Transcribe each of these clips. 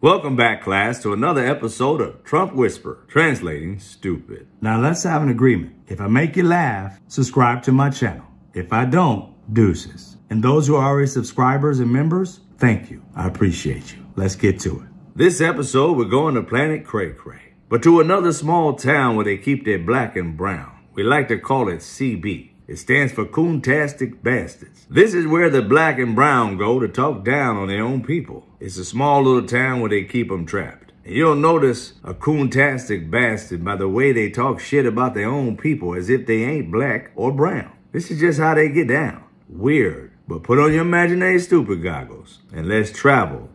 Welcome back, class, to another episode of Trump Whisper, translating stupid. Now let's have an agreement. If I make you laugh, subscribe to my channel. If I don't, deuces. And those who are already subscribers and members, thank you. I appreciate you. Let's get to it. This episode, we're going to Planet Cray Cray, but to another small town where they keep their black and brown. We like to call it CB. It stands for Coontastic Bastards. This is where the black and brown go to talk down on their own people. It's a small little town where they keep them trapped. And you'll notice a coontastic bastard by the way they talk shit about their own people as if they ain't black or brown. This is just how they get down. Weird. But put on your Imaginary Stoopid Goggles and let's travel.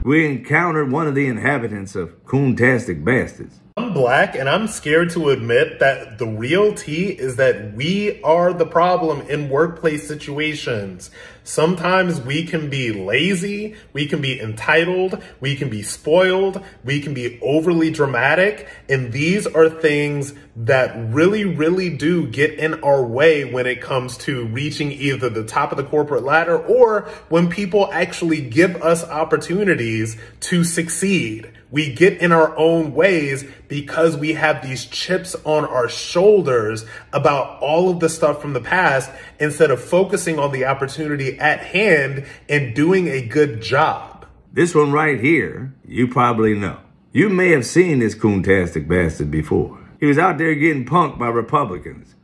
We encountered one of the inhabitants of Coontastic Bastards. I'm black and I'm scared to admit that the real tea is that we are the problem in workplace situations. Sometimes we can be lazy, we can be entitled, we can be spoiled, we can be overly dramatic, and these are things that really do get in our way when it comes to reaching either the top of the corporate ladder or when people actually give us opportunities to succeed. We get in our own ways because we have these chips on our shoulders about all of the stuff from the past instead of focusing on the opportunity at hand and doing a good job. This one right here, you probably know. You may have seen this coontastic bastard before. He was out there getting punked by Republicans.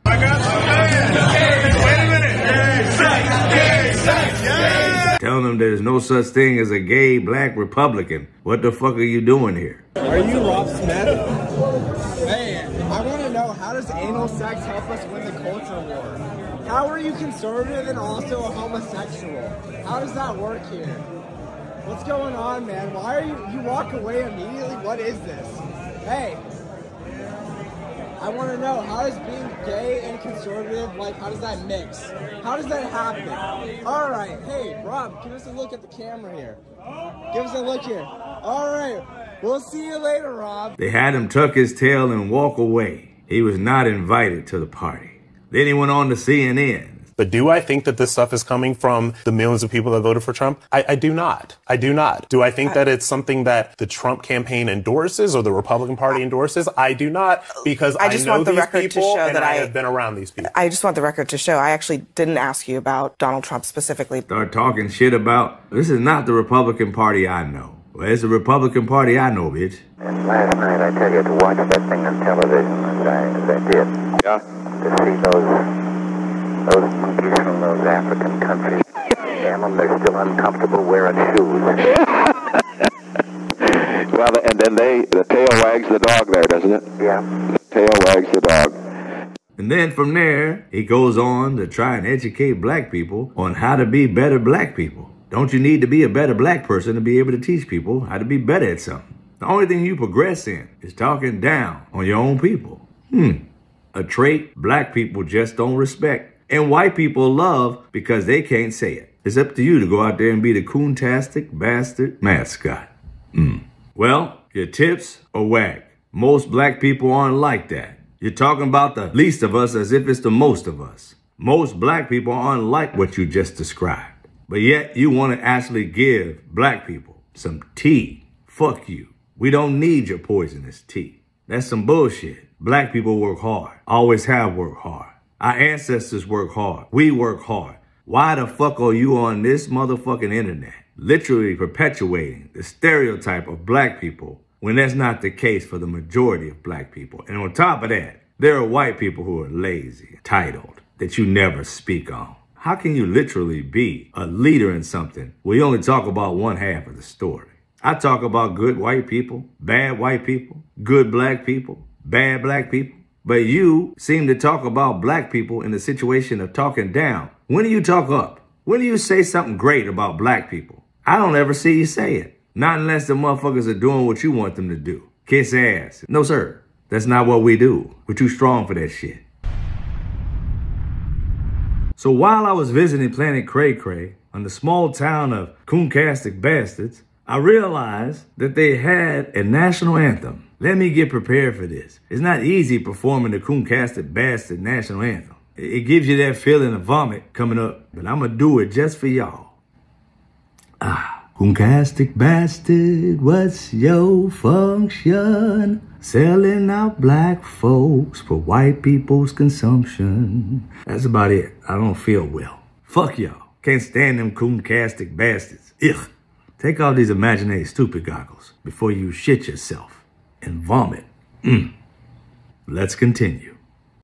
Telling them there's no such thing as a gay black Republican. What the fuck are you doing here? Are you Rob Smith? Hey, I want to know, how does anal sex help us win the culture war? How are you conservative and also a homosexual? How does that work here? What's going on, man? Why are you walk away immediately? What is this? Hey, I want to know, how does being gay and conservative, like, how does that mix? How does that happen? All right, hey, Rob, give us a look at the camera here. Give us a look here. All right, we'll see you later, Rob. They had him tuck his tail and walk away. He was not invited to the party. Then he went on to CNN. But do I think that this stuff is coming from the millions of people that voted for Trump? I do not. I do not. Do I think that it's something that the Trump campaign endorses or the Republican Party endorses? I do not, because I know these people and I have been around these people. I just want the record to show I actually didn't ask you about Donald Trump specifically. Start talking shit about, this is not the Republican Party I know. Well, it's the Republican Party I know, bitch. And last night, I tell you, to watch that thing on television, as I did. Yeah. To see those monkeys from those African countries. Damn them, they're still uncomfortable wearing shoes. Well, and then the tail wags the dog there, doesn't it? Yeah. The tail wags the dog. And then from there, he goes on to try and educate black people on how to be better black people. Don't you need to be a better black person to be able to teach people how to be better at something? The only thing you progress in is talking down on your own people. A trait black people just don't respect. And white people love because they can't say it. It's up to you to go out there and be the coontastic bastard mascot. Well, your tips are whack. Most black people aren't like that. You're talking about the least of us as if it's the most of us. Most black people aren't like what you just described. But yet you want to actually give black people some tea. Fuck you. We don't need your poisonous tea. That's some bullshit. Black people work hard. Always have worked hard. Our ancestors work hard. We work hard. Why the fuck are you on this motherfucking internet literally perpetuating the stereotype of black people when that's not the case for the majority of black people? And on top of that, there are white people who are lazy, entitled, that you never speak on. How can you literally be a leader in something where you only talk about one half of the story? I talk about good white people, bad white people, good black people, bad black people. But you seem to talk about black people in the situation of talking down. When do you talk up? When do you say something great about black people? I don't ever see you say it. Not unless the motherfuckers are doing what you want them to do. Kiss ass. No, sir. That's not what we do. We're too strong for that shit. So while I was visiting Planet Cray Cray on the small town of Coontastic Bastards, I realized that they had a national anthem. Let me get prepared for this. It's not easy performing the Coontastic Bastard national anthem. It gives you that feeling of vomit coming up, but I'm gonna do it just for y'all. Cooncastic bastard, what's your function? Selling out black folks for white people's consumption. That's about it. I don't feel well. Fuck y'all. Can't stand them cooncastic bastards. Ugh. Take off these Imaginary Stoopid Goggles before you shit yourself and vomit. Let's continue.